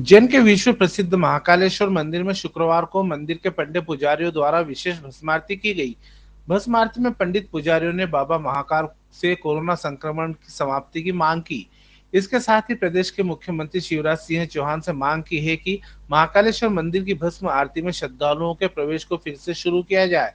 उज्जैन के विश्व प्रसिद्ध महाकालेश्वर मंदिर में शुक्रवार को मंदिर के पंडित पुजारियों द्वारा विशेष भस्म आरती की गई। भस्म आरती में पंडित पुजारियों ने बाबा महाकाल से कोरोना संक्रमण की समाप्ति की मांग की। इसके साथ ही प्रदेश के मुख्यमंत्री शिवराज सिंह चौहान से मांग की है कि महाकालेश्वर मंदिर की भस्म आरती में श्रद्धालुओं के प्रवेश को फिर से शुरू किया जाए।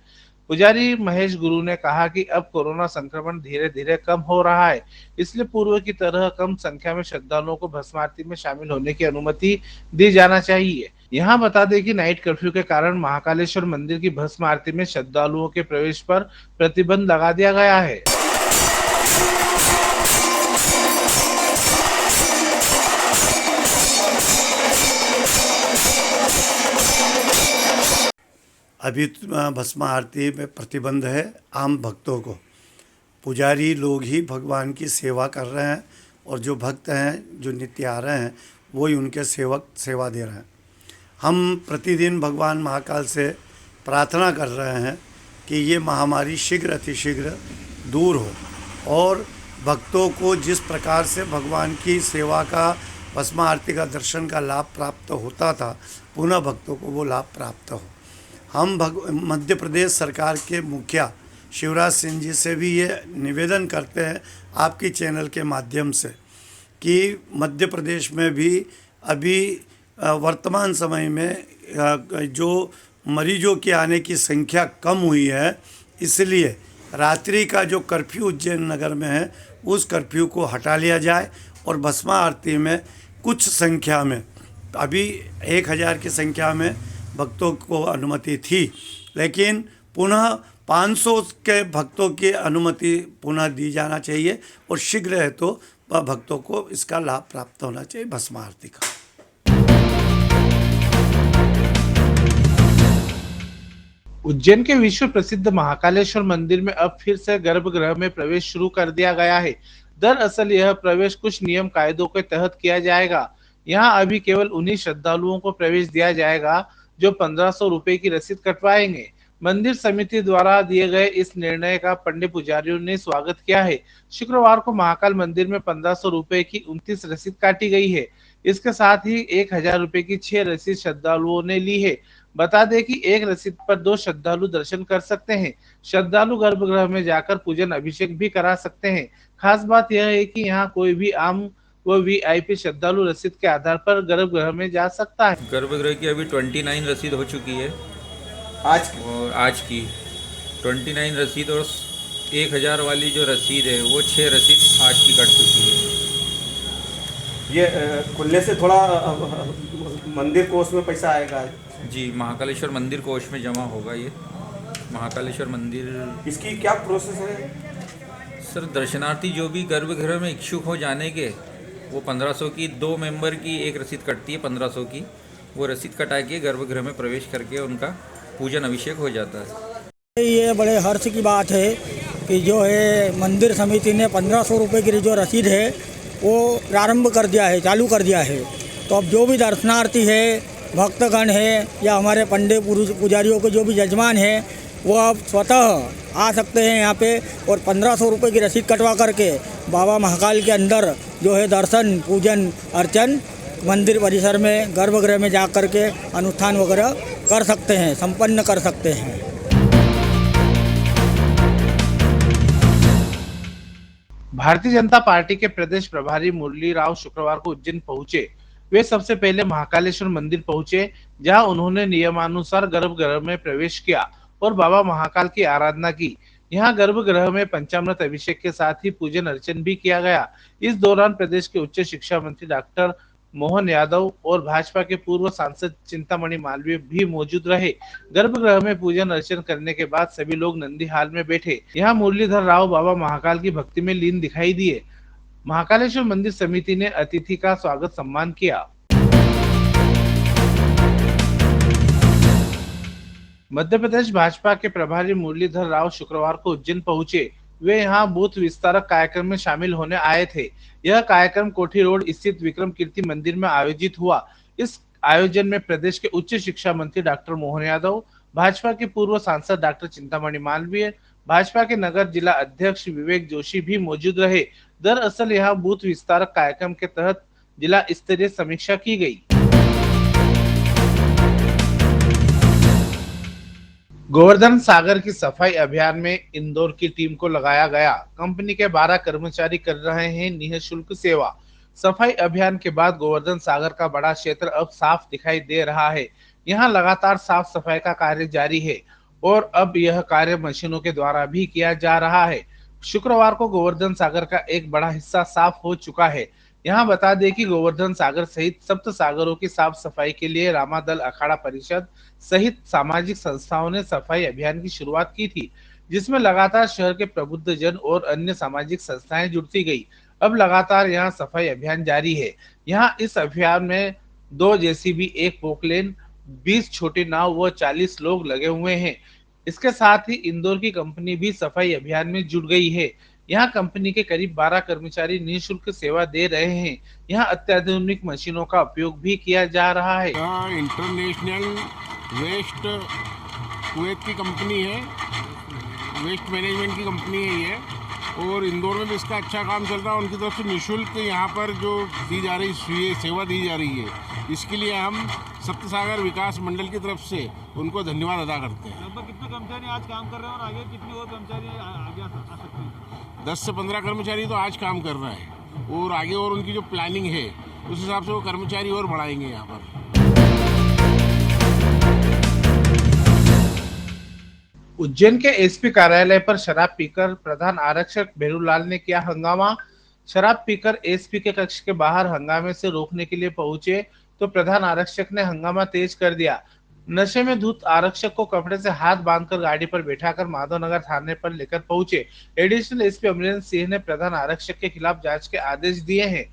पुजारी महेश गुरु ने कहा कि अब कोरोना संक्रमण धीरे धीरे कम हो रहा है, इसलिए पूर्व की तरह कम संख्या में श्रद्धालुओं को भस्म आरती में शामिल होने की अनुमति दी जाना चाहिए। यहाँ बता दें कि नाइट कर्फ्यू के कारण महाकालेश्वर मंदिर की भस्म आरती में श्रद्धालुओं के प्रवेश पर प्रतिबंध लगा दिया गया है। अभी भस्म आरती में प्रतिबंध है। आम भक्तों को, पुजारी लोग ही भगवान की सेवा कर रहे हैं और जो भक्त हैं जो नित्य आ रहे हैं वही उनके सेवक सेवा दे रहे हैं। हम प्रतिदिन भगवान महाकाल से प्रार्थना कर रहे हैं कि ये महामारी शीघ्र अतिशीघ्र दूर हो और भक्तों को जिस प्रकार से भगवान की सेवा का भस्म आरती का दर्शन का लाभ प्राप्त होता था, पुनः भक्तों को वो लाभ प्राप्त हो। हम मध्य प्रदेश सरकार के मुखिया शिवराज सिंह जी से भी ये निवेदन करते हैं आपकी चैनल के माध्यम से कि मध्य प्रदेश में भी अभी वर्तमान समय में जो मरीजों के आने की संख्या कम हुई है, इसलिए रात्रि का जो कर्फ्यू उज्जैन नगर में है उस कर्फ्यू को हटा लिया जाए और भस्म आरती में कुछ संख्या में, अभी 1000 की संख्या में भक्तों को अनुमति थी, लेकिन पुनः 500 के भक्तों की अनुमति पुनः दी जाना चाहिए और शीघ्र है तो भक्तों को इसका लाभ प्राप्त होना चाहिए भस्म आरती का। उज्जैन के विश्व प्रसिद्ध महाकालेश्वर मंदिर में अब फिर से गर्भगृह में प्रवेश शुरू कर दिया गया है। दरअसल यह प्रवेश कुछ नियम कायदों के तहत किया जाएगा। यहाँ अभी केवल उन्हीं श्रद्धालुओं को प्रवेश दिया जाएगा जो 1500 रुपए की रसीद कटवाएंगे। मंदिर समिति द्वारा दिए गए इस निर्णय का पंडित पुजारियों ने स्वागत किया है। शुक्रवार को महाकाल मंदिर में 1500 रुपए की 29 रसीद काटी गई है। इसके साथ ही 1000 रुपए की 6 रसीद श्रद्धालुओं ने ली है। बता दें कि एक रसीद पर 2 श्रद्धालु दर्शन कर सकते हैं। श्रद्धालु गर्भगृह में जाकर पूजन अभिषेक भी करा सकते हैं। खास बात यह है कि यहाँ कोई भी आम वो वीआईपी श्रद्धालु रसीद के आधार पर गर्भगृह में जा सकता है। गर्भगृह की अभी 29 रसीद हो चुकी है आज की 29 रसीद और 1000 वाली जो रसीद है वो 6 रसीद आज की कट चुकी है। ये खुलने से थोड़ा मंदिर कोष में पैसा आएगा जी, महाकालेश्वर मंदिर कोष में जमा होगा। ये महाकालेश्वर मंदिर, इसकी क्या प्रोसेस है सर? दर्शनार्थी जो भी गर्भगृह में इच्छुक हो जाने के, वो 1500 की 2 मेंबर की एक रसीद कटती है 1500 की, वो रसीद कटा के गर्भगृह में प्रवेश करके उनका पूजन अभिषेक हो जाता है। ये बड़े हर्ष की बात है कि जो है मंदिर समिति ने 1500 रुपये की जो रसीद है वो प्रारंभ कर दिया है, चालू कर दिया है। तो अब जो भी दर्शनार्थी है, भक्तगण है या हमारे पंडित पुजारियों के जो भी यजमान है वो अब स्वतः आ सकते हैं यहाँ पे और 1500 रुपये की रसीद कटवा करके बाबा महाकाल के अंदर जो है दर्शन पूजन अर्चन मंदिर परिसर में गर्भगृह में जा कर के अनुष्ठान वगैरह कर सकते हैं, संपन्न कर सकते हैं। भारतीय जनता पार्टी के प्रदेश प्रभारी मुरली राव शुक्रवार को उज्जैन पहुंचे। वे सबसे पहले महाकालेश्वर मंदिर पहुंचे, जहां उन्होंने नियमानुसार गर्भगृह में प्रवेश किया और बाबा महाकाल की आराधना की। यहाँ गर्भगृह में पंचामृत अभिषेक के साथ ही पूजन अर्चन भी किया गया। इस दौरान प्रदेश के उच्च शिक्षा मंत्री डॉक्टर मोहन यादव और भाजपा के पूर्व सांसद चिंतामणि मालवीय भी मौजूद रहे। गर्भगृह में पूजन अर्चन करने के बाद सभी लोग नंदी हाल में बैठे। यहाँ मुरलीधर राव बाबा महाकाल की भक्ति में लीन दिखाई दिए। महाकालेश्वर मंदिर समिति ने अतिथि का स्वागत सम्मान किया। मध्य प्रदेश भाजपा के प्रभारी मुरलीधर राव शुक्रवार को उज्जैन पहुंचे। वे यहां बूथ विस्तारक कार्यक्रम में शामिल होने आए थे। यह कार्यक्रम कोठी रोड स्थित विक्रम कीर्ति मंदिर में आयोजित हुआ। इस आयोजन में प्रदेश के उच्च शिक्षा मंत्री डॉक्टर मोहन यादव, भाजपा के पूर्व सांसद डॉक्टर चिंतामणि मालवीय, भाजपा के नगर जिला अध्यक्ष विवेक जोशी भी मौजूद रहे। दरअसल यहां बूथ विस्तारक कार्यक्रम के तहत जिला स्तरीय समीक्षा की गई। गोवर्धन सागर की सफाई अभियान में इंदौर की टीम को लगाया गया। कंपनी के 12 कर्मचारी कर रहे हैं निःशुल्क सेवा। सफाई अभियान के बाद गोवर्धन सागर का बड़ा क्षेत्र अब साफ दिखाई दे रहा है। यहां लगातार साफ सफाई का कार्य जारी है और अब यह कार्य मशीनों के द्वारा भी किया जा रहा है। शुक्रवार को गोवर्धन सागर का एक बड़ा हिस्सा साफ हो चुका है। यहाँ बता दें कि गोवर्धन सागर सहित सप्त सागरों की साफ सफाई के लिए रामादल अखाड़ा परिषद सहित सामाजिक संस्थाओं ने सफाई अभियान की शुरुआत की थी, जिसमें लगातार शहर के प्रबुद्ध जन और अन्य सामाजिक संस्थाएं जुड़ती गई। अब लगातार यहाँ सफाई अभियान जारी है। यहाँ इस अभियान में 2 जेसीबी, 1 पोकलेन, 20 छोटी नाव व 40 लोग लगे हुए हैं। इसके साथ ही इंदौर की कंपनी भी सफाई अभियान में जुड़ गई है। यहाँ कंपनी के करीब 12 कर्मचारी निःशुल्क सेवा दे रहे हैं। यहाँ अत्याधुनिक मशीनों का उपयोग भी किया जा रहा है। इंटरनेशनल वेस्ट कुवैत की कंपनी है, वेस्ट मैनेजमेंट की कंपनी है ये, और इंदौर में भी इसका अच्छा काम चल रहा है। उनकी तरफ से निःशुल्क यहाँ पर जो दी जा रही सेवा दी जा रही है, इसके लिए हम सप्तसागर विकास मंडल की तरफ से उनको धन्यवाद अदा करते हैं। लगभग कितने कर्मचारी आज काम कर रहे हैं और आगे कितने और कर्मचारी आगे आ सकते हैं? 10 से 15 कर्मचारी तो आज काम कर रहे हैं और आगे और उनकी जो प्लानिंग है उस हिसाब से वो कर्मचारी और बढ़ाएंगे यहाँ पर। उज्जैन के एसपी कार्यालय पर शराब पीकर प्रधान आरक्षक भेरूलाल ने किया हंगामा। शराब पीकर एसपी के कक्ष के बाहर हंगामे से रोकने के लिए पहुंचे तो प्रधान आरक्षक ने हंगामा तेज कर दिया। नशे में धुत आरक्षक को कपड़े से हाथ बांधकर गाड़ी पर बैठाकर माधवनगर थाने पर लेकर पहुंचे। एडिशनल एसपी अमरेंद्र सिंह ने प्रधान आरक्षक के खिलाफ जांच के आदेश दिए हैं।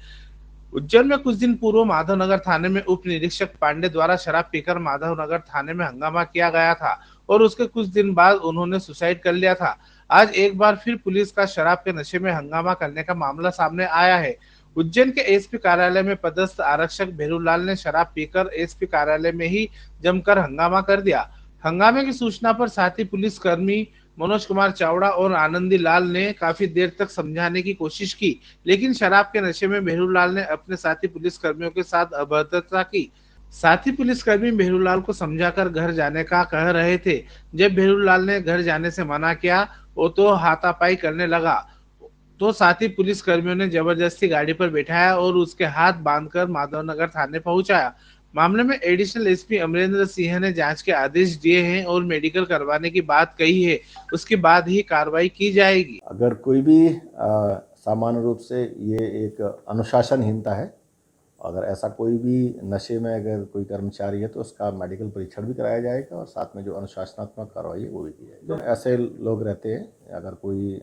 उज्जैन में कुछ दिन पूर्व माधवनगर थाने में उप निरीक्षक पांडे द्वारा शराब पीकर माधवनगर थाने में हंगामा किया गया था और उसके कुछ दिन बाद उन्होंने सुसाइड कर लिया था। आज एक बार फिर पुलिस का शराब के नशे में हंगामा करने का मामला सामने आया है। उज्जैन के एसपी कार्यालय में पदस्थ आरक्षक भेरूलाल ने शराब पीकर एसपी कार्यालय में ही जमकर हंगामा कर दिया। हंगामे की सूचना पर साथी पुलिस कर्मी मनोज कुमार चावड़ा और आनंदी लाल ने काफी देर तक समझाने की कोशिश की, लेकिन शराब के नशे में भेरूलाल ने अपने साथी पुलिस कर्मियों के साथ अभद्रता की। साथी पुलिसकर्मी भेरूलाल को समझाकर घर जाने का कह रहे थे। जब भेरूलाल ने घर जाने से मना किया वो तो हाथापाई करने लगा, तो साथी पुलिस कर्मियों ने जबरदस्ती गाड़ी पर बैठाया और उसके हाथ बांधकर माधवनगर थाने पहुंचाया। मामले में एडिशनल एसपी अमरेंद्र सिंह ने जांच के आदेश दिए हैं और मेडिकल करवाने की बात कही है। उसके बाद ही कार्रवाई की जाएगी। अगर कोई भी सामान्य रूप से ये एक अनुशासनहीनता है, अगर ऐसा कोई भी नशे में अगर कोई कर्मचारी है तो उसका मेडिकल परीक्षण भी कराया जाएगा और साथ में जो अनुशासनात्मक कार्रवाई है वो भी की जाएगी। जो ऐसे लोग रहते हैं, अगर कोई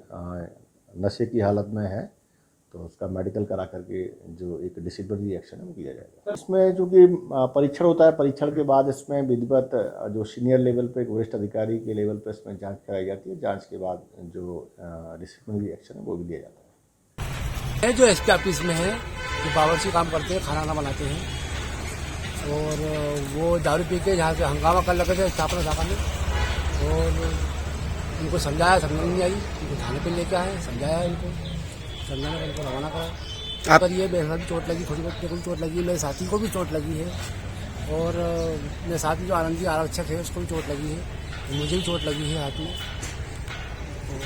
नशे की हालत में है तो उसका मेडिकल करा करके जो एक डिसिप्लिनरी एक्शन है वो किया जाएगा। इसमें जो कि परीक्षण होता है, परीक्षण के बाद इसमें विधिवत जो सीनियर लेवल पे एक वरिष्ठ अधिकारी के लेवल पे इसमें जांच कराई जाती है। जांच के बाद जो डिसिप्लिनरी एक्शन है वो भी लिया जाता है। जो एसपी ऑफिस में है, जो बावर्ची काम करते हैं, खाना बनाते हैं, और वो दारू पी के यहाँ से हंगामा कर लगे थे स्थापना शाखा में, और उनको समझाया, समझ नहीं आई, उनको थाने पे लेके आए, समझाया, इनको समझाने पर उनको रवाना करा। पर ये बेहद चोट लगी, थोड़ी बहुत को चोट लगी, मेरे साथी को भी चोट लगी है, और मेरे साथी जो आनंदी आरक्षक है उसको भी चोट लगी है, मुझे भी चोट लगी है हाथ में, और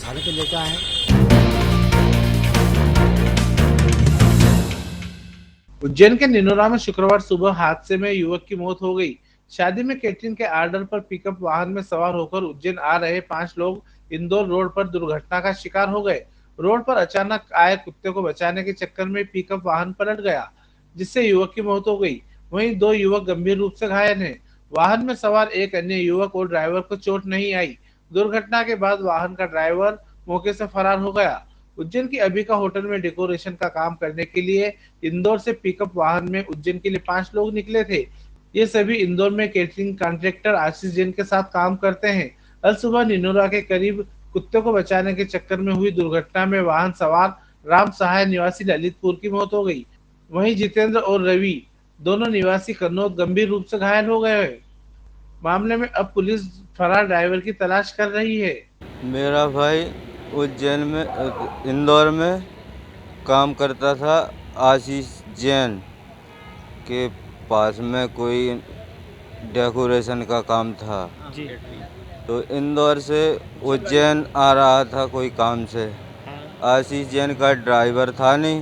थाने पे लेके आए हैं। उज्जैन के निनोरा में शुक्रवार सुबह हादसे में युवक की मौत हो गई। शादी में कैटरिंग के आर्डर पर पिकअप वाहन में सवार होकर उज्जैन आ रहे 5 लोग इंदौर रोड पर दुर्घटना का शिकार हो गए। रोड पर अचानक आए कुत्ते को बचाने के चक्कर में पिकअप वाहन पलट गया, जिससे युवक की मौत हो गई। वहीं 2 युवक गंभीर रूप से घायल हैं। वाहन में सवार एक अन्य युवक और ड्राइवर को चोट नहीं आई। दुर्घटना के बाद वाहन का ड्राइवर मौके से फरार हो गया। उज्जैन की अबिका होटल में डेकोरेशन का काम करने के लिए इंदौर से पिकअप वाहन में उज्जैन के लिए 5 लोग निकले थे। ये सभी इंदौर में कैटरिंग कॉन्ट्रैक्टर आशीष जैन के साथ काम करते हैं। कल सुबह निनोरा के करीब कुत्ते को बचाने के चक्कर में हुई दुर्घटना में वाहन सवार राम सहाय निवासी ललितपुर की मौत हो गई। वहीं जितेंद्र और रवि दोनों निवासी कन्नौज गंभीर रूप से घायल हो गए। मामले में अब पुलिस फरार ड्राइवर की तलाश कर रही है। मेरा भाई उज्जैन में इंदौर में काम करता था। आशीष जैन के पास में कोई डेकोरेशन का काम था जी, तो इंदौर से उज्जैन आ रहा था कोई काम से। आशीष जैन का ड्राइवर था नहीं,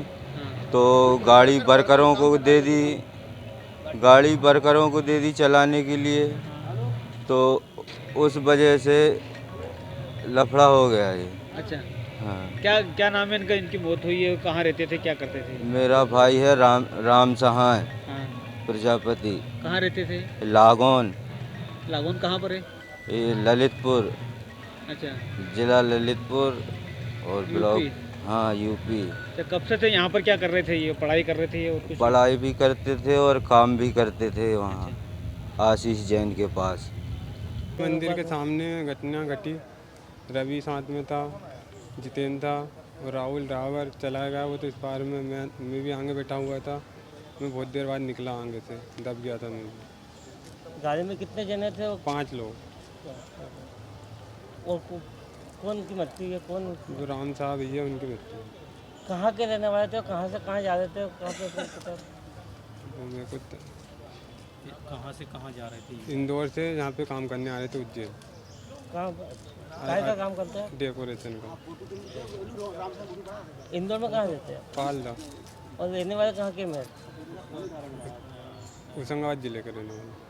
तो गाड़ी वर्करों को दे दी चलाने के लिए, तो उस वजह से लफड़ा हो गया ये। अच्छा, हाँ, क्या क्या नाम है इनका? इनकी मौत हुई है, कहाँ रहते थे, क्या करते थे? मेरा भाई है राम सहाय हाँ, प्रजापति, कहाँ रहते थे? लागौन, लागोन कहाँ पर है? ये ललितपुर, अच्छा, जिला ललितपुर और ब्लॉक। यूपी? हाँ, यूपी। तो कब से थे यहाँ पर? क्या कर रहे थे ये? पढ़ाई कर रहे थे ये और कुछ? पढ़ाई भी करते थे और काम भी करते थे वहाँ आशीष जैन के पास। मंदिर के सामने घटना घटी। रवि साथ में था, जितेंद्र था और राहुल ड्राइवर चलाया गया वो, तो इस पार में मैं भी आगे बैठा हुआ था। मैं बहुत देर बाद निकला आगे से, दब गया था मैं। गाड़ी में कितने जने थे? 5 लोग। और कौन की मृत्यु है? कौन? जो राम साहब भैया उनकी मृत्यु। कहाँ के रहने वाले थे? कहाँ से कहाँ जा रहे थे? कहाँ पे मेरे को कहाँ से कहाँ जा रहे थे? इंदौर से यहाँ पे काम करने आ रहे थे उज्जैन। कहाँ का काम करते हैं? डेकोरेशन का। इंदौर में कहाँ रहते हैं? पालदा। और रहने वाले कहाँ के में? होशंगाबाद जिले के रहने वाले।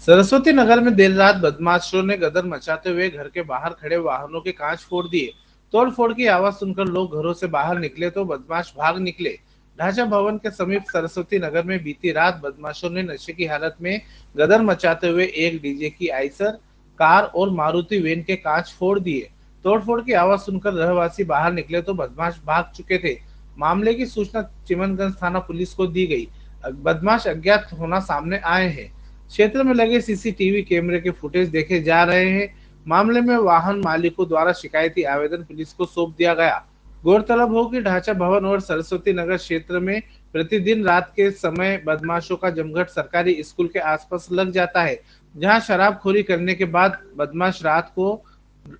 सरस्वती नगर में देर रात बदमाशों ने गदर मचाते हुए घर के बाहर खड़े वाहनों के कांच फोड़ दिए। तोड़फोड़ की आवाज सुनकर लोग घरों से बाहर निकले तो बदमाश भाग निकले। ढांचा भवन के समीप सरस्वती नगर में बीती रात बदमाशों ने नशे की हालत में गदर मचाते हुए एक डीजे की आइसर कार और मारुति वैन के कांच फोड़ दिए। तोड़फोड़ की आवाज सुनकर रहवासी बाहर निकले तो बदमाश भाग चुके थे। मामले की सूचना चिमनगंज थाना पुलिस को दी गई। बदमाश अज्ञात होना सामने आए हैं। क्षेत्र में लगे सीसीटीवी कैमरे के फुटेज देखे जा रहे हैं। मामले में वाहन मालिकों द्वारा शिकायती आवेदन पुलिस को सौंप दिया गया। गौरतलब हो कि ढांचा भवन और सरस्वती नगर क्षेत्र में प्रतिदिन रात के समय बदमाशों का जमघट सरकारी स्कूल के आसपास लग जाता है, जहां शराबखोरी करने के बाद बदमाश रात को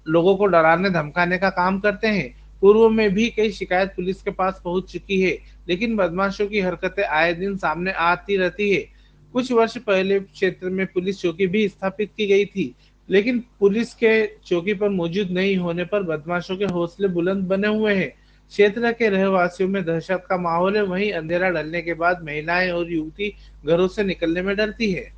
लोगों को डराने धमकाने का काम करते हैं। पूर्व में भी कई शिकायत पुलिस के पास पहुंच चुकी है, लेकिन बदमाशों की हरकतें आए दिन सामने आती रहती है। कुछ वर्ष पहले क्षेत्र में पुलिस चौकी भी स्थापित की गई थी, लेकिन पुलिस के चौकी पर मौजूद नहीं होने पर बदमाशों के हौसले बुलंद बने हुए हैं। क्षेत्र के रहवासियों में दहशत का माहौल है। वहीं अंधेरा ढलने के बाद महिलाएं और युवती घरों से निकलने में डरती है।